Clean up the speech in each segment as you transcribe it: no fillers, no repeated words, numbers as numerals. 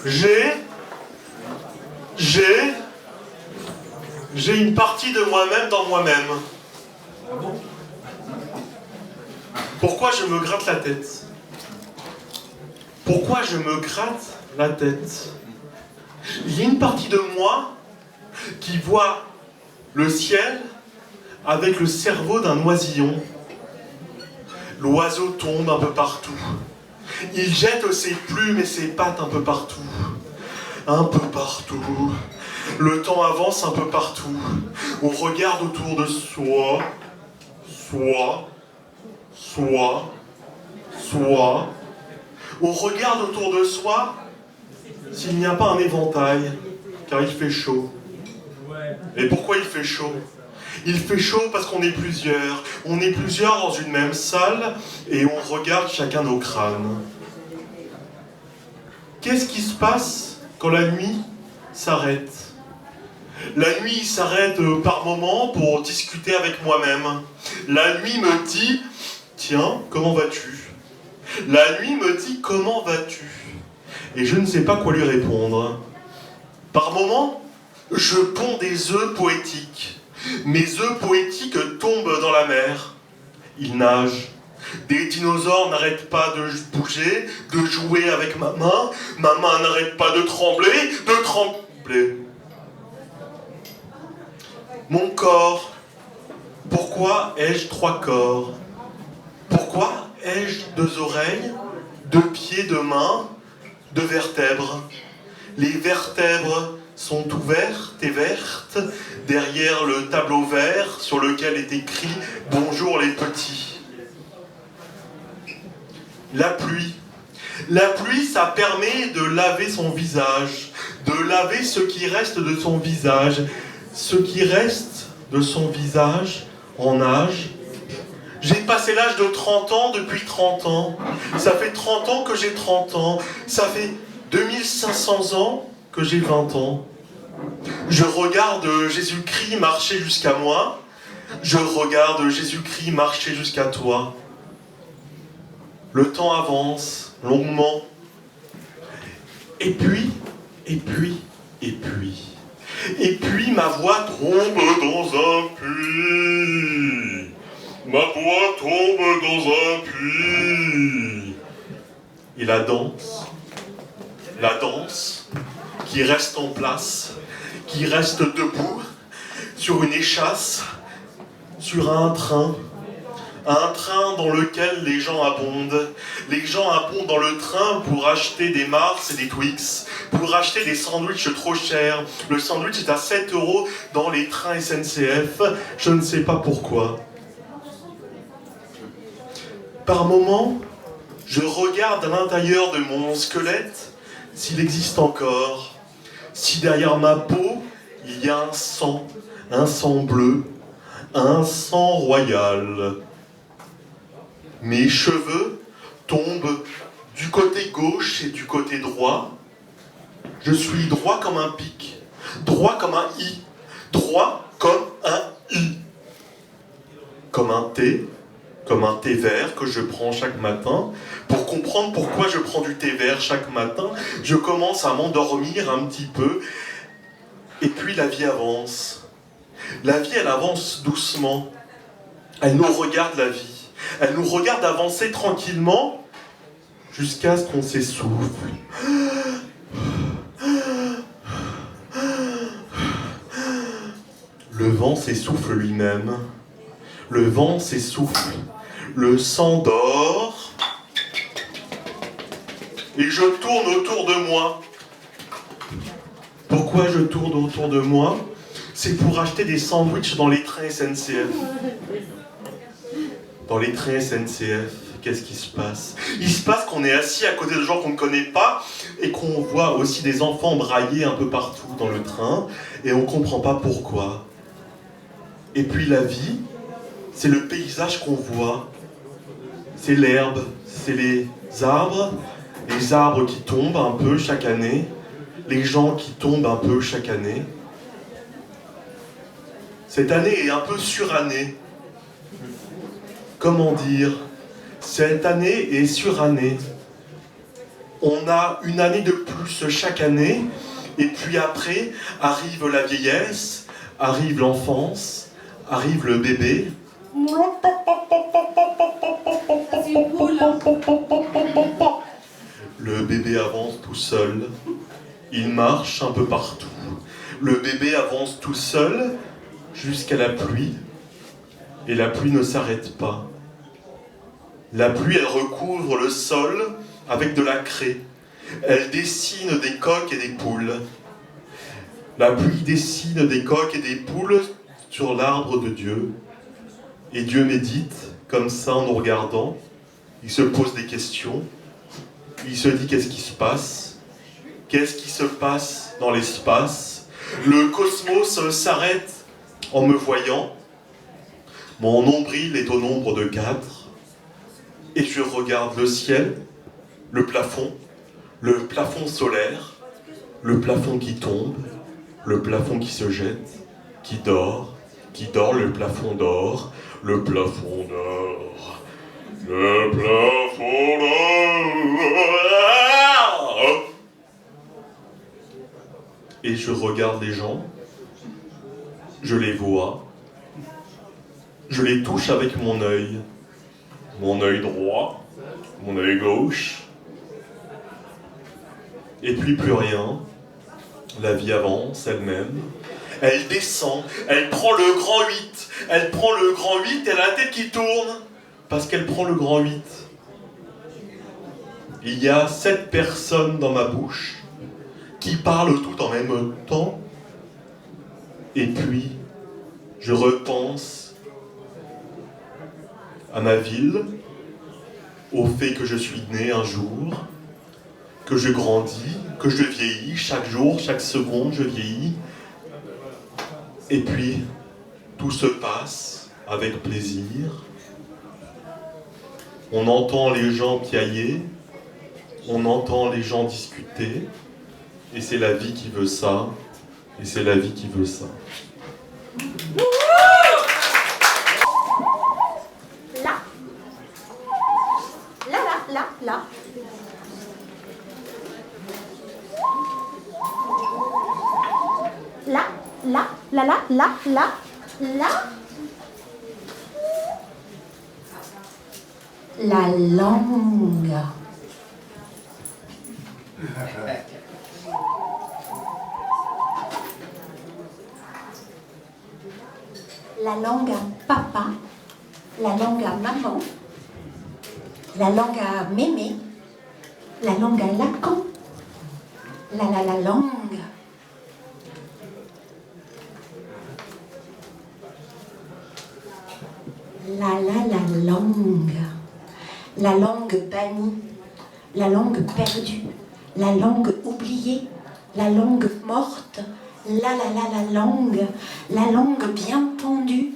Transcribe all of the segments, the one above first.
J'ai une partie de moi-même dans moi-même. Pourquoi je me gratte la tête? Pourquoi je me gratte la tête? Il y a une partie de moi qui voit le ciel avec le cerveau d'un oisillon. L'oiseau tombe un peu partout. Il jette ses plumes et ses pattes un peu partout. Un peu partout. Le temps avance un peu partout. On regarde autour de soi. On regarde autour de soi s'il n'y a pas un éventail, car il fait chaud. Et pourquoi il fait chaud? Il fait chaud parce qu'on est plusieurs. On est plusieurs dans une même salle et on regarde chacun nos crânes. Qu'est-ce qui se passe quand la nuit s'arrête? La nuit s'arrête par moments pour discuter avec moi-même. La nuit me dit « Tiens, comment vas-tu » La nuit me dit « Comment vas-tu » Et je ne sais pas quoi lui répondre. Par moments, je ponds des œufs poétiques. Mes œufs poétiques tombent dans la mer. Ils nagent. Des dinosaures n'arrêtent pas de bouger, de jouer avec ma main. Ma main n'arrête pas de trembler. Mon corps. Pourquoi ai-je 3 corps? Pourquoi ai-je 2 oreilles, 2 pieds, 2 mains, 2 vertèbres? Les vertèbres sont ouvertes et vertes derrière le tableau vert sur lequel est écrit « Bonjour les petits ». La pluie. La pluie, ça permet de laver son visage, de laver ce qui reste de son visage. Ce qui reste de son visage en âge. J'ai passé l'âge de 30 ans depuis 30 ans. Ça fait 30 ans que j'ai 30 ans. Ça fait 2500 ans que j'ai 20 ans. Je regarde Jésus-Christ marcher jusqu'à moi. Je regarde Jésus-Christ marcher jusqu'à toi. Le temps avance longuement. Et puis, ma voix tombe dans un puits. Ma voix tombe dans un puits. Et la danse qui reste en place, qui reste debout, sur une échasse, sur un train dans lequel les gens abondent. Les gens abondent dans le train pour acheter des Mars et des Twix, pour acheter des sandwichs trop chers. Le sandwich est à 7 € dans les trains SNCF, je ne sais pas pourquoi. Par moments, je regarde à l'intérieur de mon squelette s'il existe encore, si derrière ma peau, il y a un sang bleu, un sang royal. Mes cheveux tombent du côté gauche et du côté droit. Je suis droit comme un pic, droit comme un i, droit comme un i. Comme un thé vert que je prends chaque matin. Pour comprendre pourquoi je prends du thé vert chaque matin, je commence à m'endormir un petit peu. Et puis la vie avance. La vie, elle avance doucement. Elle nous regarde, la vie. Elle nous regarde avancer tranquillement jusqu'à ce qu'on s'essouffle. Le vent s'essouffle lui-même. Le vent s'essouffle. Le sang dort. Et je tourne autour de moi. Pourquoi je tourne autour de moi? C'est pour acheter des sandwichs dans les trains SNCF. Dans les trains SNCF, qu'est-ce qui se passe? Il se passe qu'on est assis à côté de gens qu'on ne connaît pas et qu'on voit aussi des enfants brailler un peu partout dans le train et on ne comprend pas pourquoi. Et puis la vie, c'est le paysage qu'on voit. C'est l'herbe, c'est les arbres qui tombent un peu chaque année, les gens qui tombent un peu chaque année. Cette année est un peu surannée. Comment dire? Cette année est surannée. On a une année de plus chaque année, et puis après arrive la vieillesse, arrive l'enfance, arrive le bébé. Le bébé avance tout seul, il marche un peu partout. Le bébé avance tout seul jusqu'à la pluie, et la pluie ne s'arrête pas. La pluie, elle recouvre le sol avec de la craie. Elle dessine des coqs et des poules. La pluie dessine des coqs et des poules sur l'arbre de Dieu. Et Dieu médite, comme ça, en nous regardant. Il se pose des questions. Il se dit qu'est-ce qui se passe? Qu'est-ce qui se passe dans l'espace? Le cosmos s'arrête en me voyant. Mon nombril est au nombre de 4. Et je regarde le ciel, le plafond solaire, le plafond qui tombe, le plafond qui se jette, qui dort, le plafond dort, le plafond dort, le plafond dort. Et je regarde les gens, je les vois, je les touche avec mon œil droit, mon œil gauche, et puis plus rien. La vie avance elle-même. Elle descend, elle prend le grand 8. Elle prend le grand 8 et elle a la tête qui tourne parce qu'elle prend le grand 8. Il y a 7 personnes dans ma bouche qui parlent tout en même temps. Et puis, je repense à ma ville, au fait que je suis né un jour, que je grandis, que je vieillis, chaque jour, chaque seconde, je vieillis. Et puis, tout se passe avec plaisir. On entend les gens piailler, on entend les gens discuter, et c'est la vie qui veut ça, et c'est la vie qui veut ça. Là. La langue. La langue à papa, la langue à maman, la langue à mémé, la langue à Lacan, la langue. La langue bannie, la langue perdue, la langue oubliée, la langue morte, la langue bien tendue,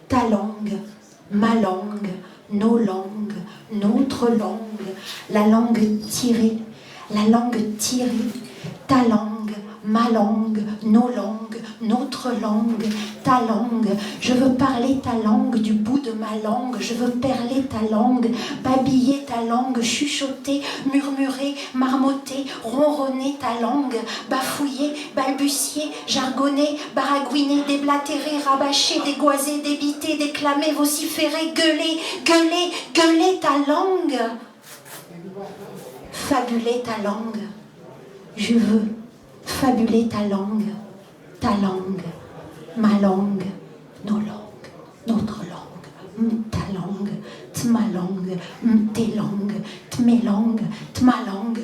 ta langue, ma langue, nos langues, notre langue, la langue tirée, ta langue, ma langue, nos langues, notre langue, ta langue. Je veux parler ta langue du bout de ma langue. Je veux perler ta langue, babiller ta langue, chuchoter, murmurer, marmotter, ronronner ta langue, bafouiller, balbutier, jargonner, baragouiner, déblatérer, rabâcher, dégoiser, débiter, déclamer, vociférer, gueuler, gueuler, gueuler ta langue. Fabuler ta langue. Je veux fabuler ta langue, ma langue, nos langues, notre langue, ta langue, ma langue, tes langues, mes langues, ma langue,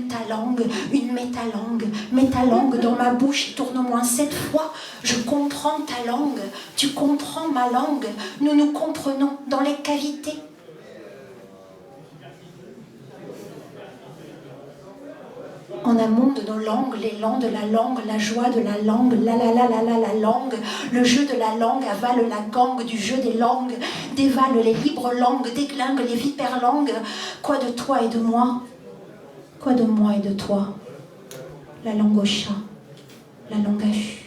ta langue, une métalangue dans ma bouche tourne au moins 7 fois. Je comprends ta langue, tu comprends ma langue, nous nous comprenons dans les cavités. En amont de nos langues, l'élan de la langue, la joie de la langue, la langue, le jeu de la langue avale la gangue du jeu des langues, dévale les libres langues, déglingue les vipères langues. Quoi de toi et de moi? Quoi de moi et de toi? La langue au chat, la langue à chu.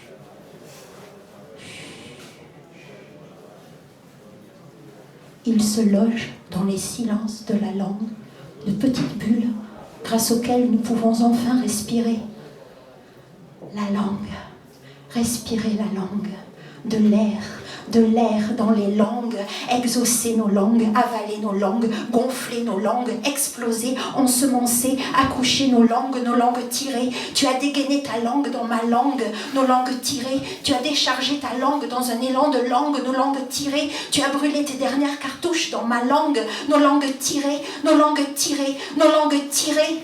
Il se loge dans les silences de la langue, de petites bulles grâce auquel nous pouvons enfin respirer. La langue, respirer la langue, de l'air dans les langues, exaucer nos langues, avaler nos langues, gonfler nos langues, exploser, ensemencer, accoucher nos langues tirées. Tu as dégainé ta langue dans ma langue, nos langues tirées. Tu as déchargé ta langue dans un élan de langue, nos langues tirées. Tu as brûlé tes dernières cartouches dans ma langue, nos langues tirées, nos langues tirées, nos langues tirées.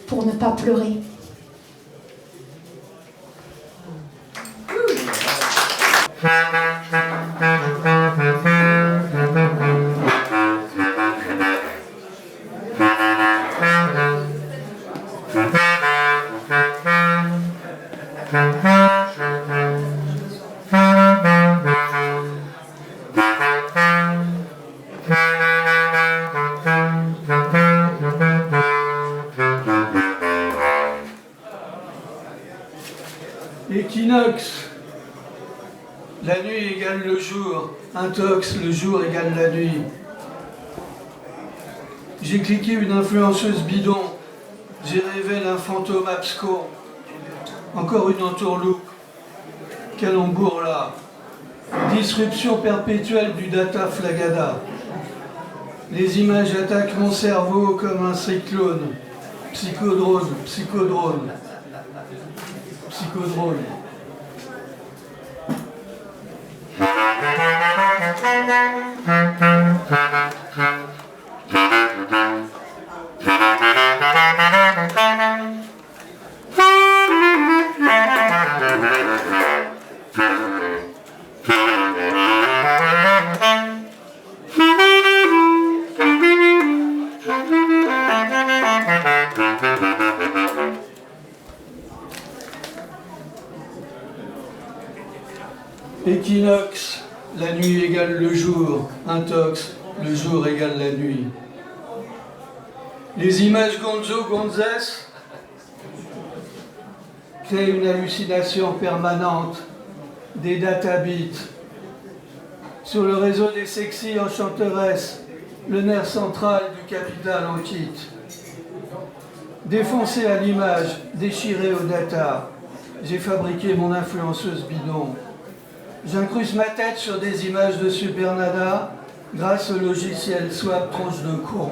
Pour ne pas pleurer. Équinoxe, la nuit égale le jour, intox, le jour égale la nuit. J'ai cliqué une influenceuse bidon, j'ai rêvé d'un fantôme abscon, encore une entourloupe, calembour là, disruption perpétuelle du data flagada. Les images attaquent mon cerveau comme un cyclone, psychodrone, psychodrone. Psychodrone. Équinoxe, la nuit égale le jour, intox, le jour égale la nuit. Les images Gonzo-Gonzès créent une hallucination permanente, des databits. Sur le réseau des sexy enchanteresses, le nerf central du capital en kit. Défoncé à l'image, déchiré au data, j'ai fabriqué mon influenceuse bidon. J'incruste ma tête sur des images de Supernada grâce au logiciel Swap Tronche de Con.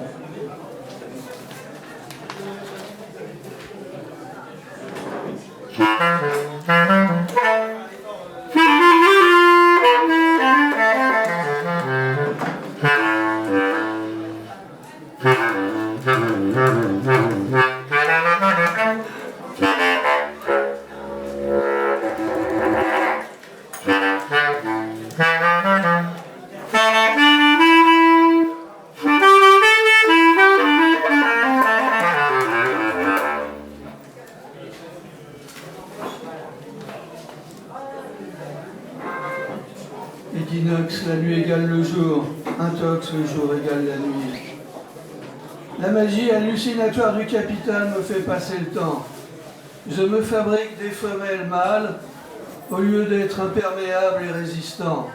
Équinoxe, la nuit égale le jour, intox, le jour égale la nuit. La magie hallucinatoire du capital me fait passer le temps. Je me fabrique des femelles mâles au lieu d'être imperméable et résistant.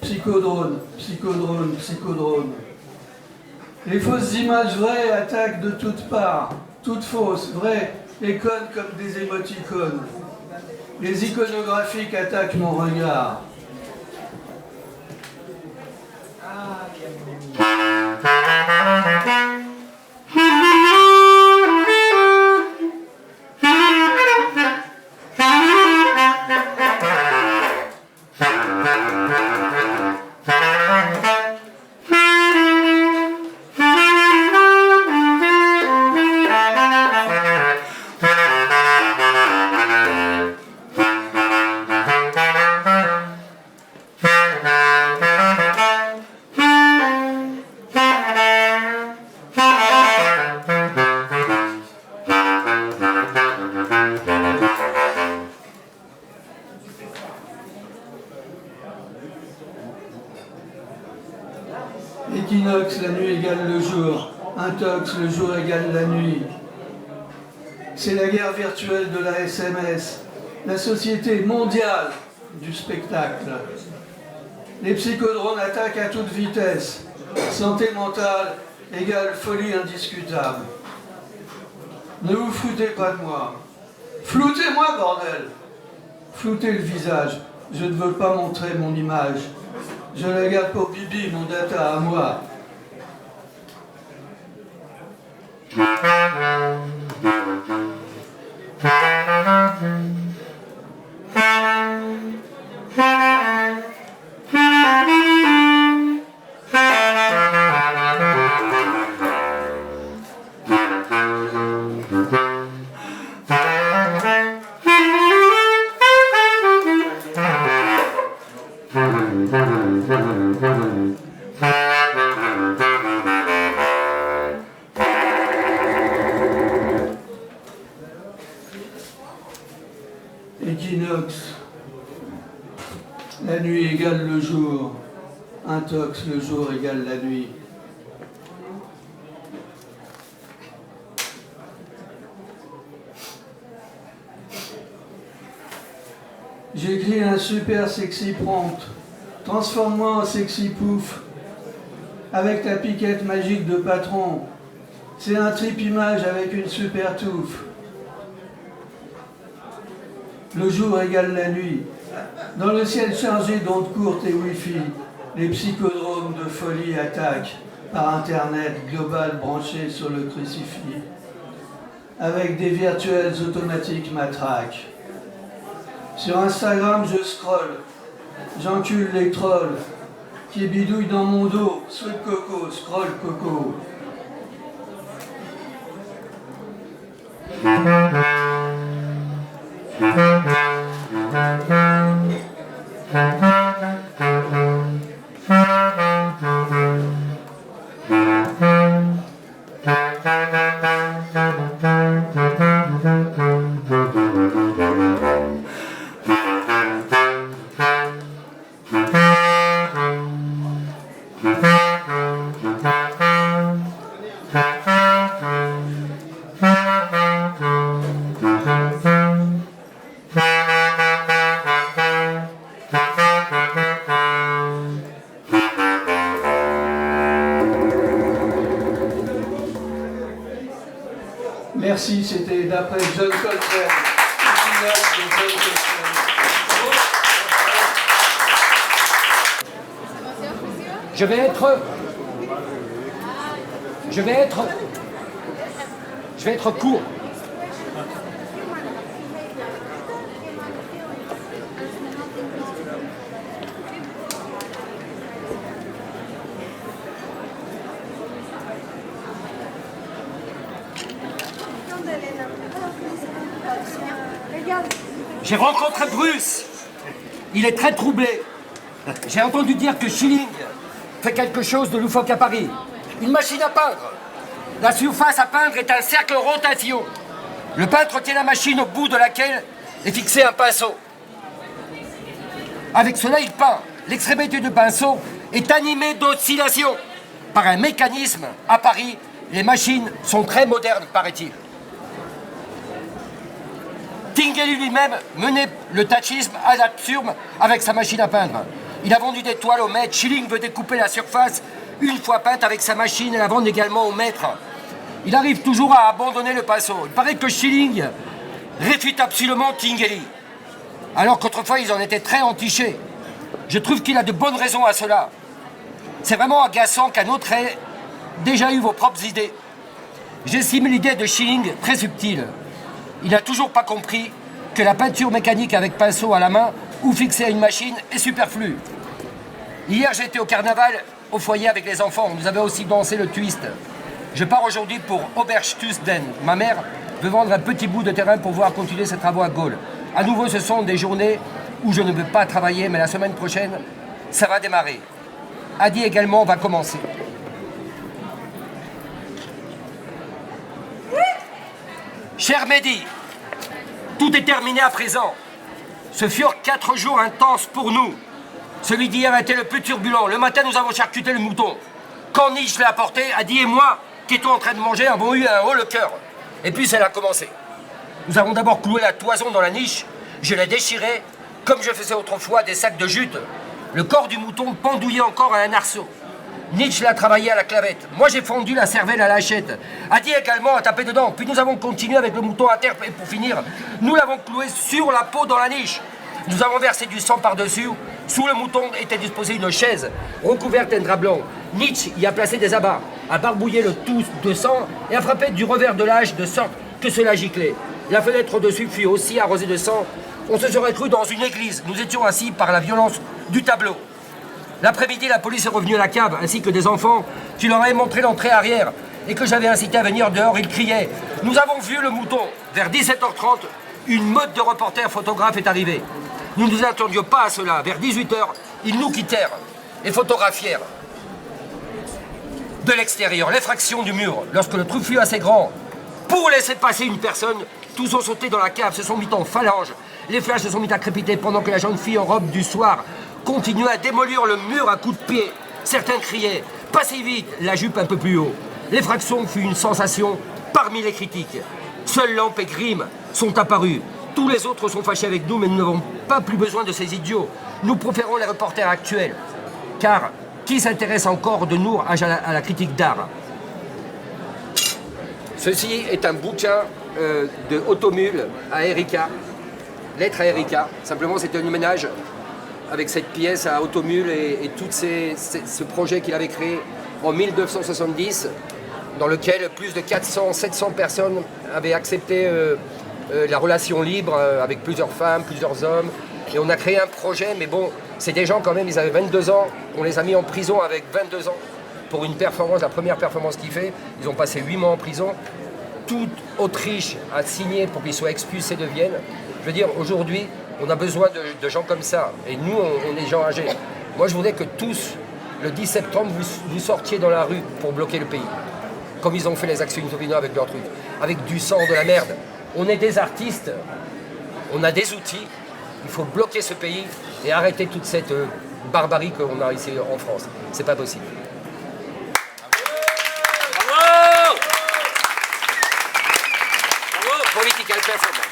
Psychodrone, psychodrone, psychodrone. Les fausses images vraies attaquent de toutes parts, toutes fausses, vraies et connes comme des émoticônes. Les iconographiques attaquent mon regard. Équinoxe, la nuit égale le jour. Intox, le jour égale la nuit. C'est la guerre virtuelle de la SMS, la société mondiale du spectacle. Les psychodrones attaquent à toute vitesse. Santé mentale, égale folie indiscutable. Ne vous foutez pas de moi. Floutez-moi, bordel! Floutez le visage. Je ne veux pas montrer mon image. Je la garde pour Bibi, mon data à moi. Équinoxe. La nuit égale le jour. Intox, le jour égale la nuit. J'écris un super sexy prompt. Transforme-moi en sexy pouf. Avec ta piquette magique de patron. C'est un trip image avec une super touffe. Le jour égale la nuit. Dans le ciel chargé d'ondes courtes et wifi, les psychodromes de folie attaquent par internet global branché sur le crucifix. Avec des virtuels automatiques matraques. Sur Instagram, je scroll. J'encule les trolls qui bidouillent dans mon dos. Sweet coco, scroll coco. Merci, c'était d'après John Coltrane. Je vais être court. J'ai rencontré Bruce. Il est très troublé. J'ai entendu dire que Schilling fait quelque chose de loufoque à Paris. Une machine à peindre. La surface à peindre est un cercle rotation. Le peintre tient la machine au bout de laquelle est fixé un pinceau. Avec cela, il peint. L'extrémité du pinceau est animée d'oscillation. Par un mécanisme, à Paris, les machines sont très modernes, paraît-il. Tinguely lui-même menait le tachisme ad absurdum avec sa machine à peindre. Il a vendu des toiles au maître. Schilling veut découper la surface une fois peinte avec sa machine et la vendre également au maître. Il arrive toujours à abandonner le pinceau. Il paraît que Schilling réfute absolument Tinguely, alors qu'autrefois ils en étaient très entichés. Je trouve qu'il a de bonnes raisons à cela. C'est vraiment agaçant qu'un autre ait déjà eu vos propres idées. J'estime l'idée de Schilling très subtile. Il n'a toujours pas compris que la peinture mécanique avec pinceau à la main ou fixée à une machine est superflue. Hier, j'étais au carnaval, au foyer avec les enfants. Nous avons aussi dansé le twist. Je pars aujourd'hui pour Oberstüsden. Ma mère veut vendre un petit bout de terrain pour pouvoir continuer ses travaux à Gaulle. À nouveau, ce sont des journées où je ne veux pas travailler, mais la semaine prochaine, ça va démarrer. Adi également va commencer. Cher Mehdi, tout est terminé à présent. Ce furent 4 jours intenses pour nous. Celui d'hier a été le plus turbulent. Le matin, nous avons charcuté le mouton. Quand Nietzsche l'a apporté, Adi et moi, qui étions en train de manger, avons eu un haut le cœur. Et puis, ça a commencé. Nous avons d'abord cloué la toison dans la niche. Je l'ai déchirée, comme je faisais autrefois des sacs de jute. Le corps du mouton pendouillait encore à un arceau. Nietzsche l'a travaillé à la clavette. Moi, j'ai fondu la cervelle à la hachette. Adi également a tapé dedans. Puis nous avons continué avec le mouton à terre. Et pour finir, nous l'avons cloué sur la peau dans la niche. Nous avons versé du sang par-dessus. Sous le mouton était disposée une chaise recouverte d'un drap blanc. Nietzsche y a placé des abats, a barbouillé le tout de sang et a frappé du revers de l'âge de sorte que cela giclait. La fenêtre au-dessus fut aussi arrosée de sang. On se serait cru dans une église. Nous étions assis par la violence du tableau. L'après-midi, la police est revenue à la cave, ainsi que des enfants qui leur avaient montré l'entrée arrière et que j'avais incité à venir dehors. Ils criaient. Nous avons vu le mouton. Vers 17h30, une meute de reporters photographes est arrivée. Nous ne nous attendions pas à cela. Vers 18h, ils nous quittèrent et photographièrent de l'extérieur l'effraction du mur. Lorsque le trou fut assez grand pour laisser passer une personne, tous ont sauté dans la cave, se sont mis en phalange. Les flashs se sont mis à crépiter pendant que la jeune fille en robe du soir continuait à démolir le mur à coups de pied. Certains criaient « Passez vite !» la jupe un peu plus haut. L'effraction fut une sensation parmi les critiques. Seuls Lampe et Grimm sont apparus. Tous les autres sont fâchés avec nous, mais nous n'avons pas plus besoin de ces idiots. Nous préférons les reporters actuels. Car qui s'intéresse encore de nous à la critique d'art? Ceci est un bouquin de Automule à Erika. Lettre à Erika. Simplement, c'était un hommage avec cette pièce à Automule et tout ce projet qu'il avait créé en 1970, dans lequel plus de 400-700 personnes avaient accepté la relation libre avec plusieurs femmes, plusieurs hommes. Et on a créé un projet, mais bon, c'est des gens quand même, ils avaient 22 ans, on les a mis en prison avec 22 ans pour une performance, la première performance qu'ils fait. Ils ont passé 8 mois en prison. Toute Autriche a signé pour qu'ils soient expulsés de Vienne. Je veux dire, aujourd'hui, on a besoin de gens comme ça. Et nous, on est gens âgés. Moi, je voudrais que tous, le 10 septembre, vous sortiez dans la rue pour bloquer le pays. Comme ils ont fait les actions Torino avec leur truc. Avec du sang, de la merde. On est des artistes, on a des outils. Il faut bloquer ce pays et arrêter toute cette barbarie qu'on a ici en France. C'est pas possible. Bravo! Bravo! Political performance.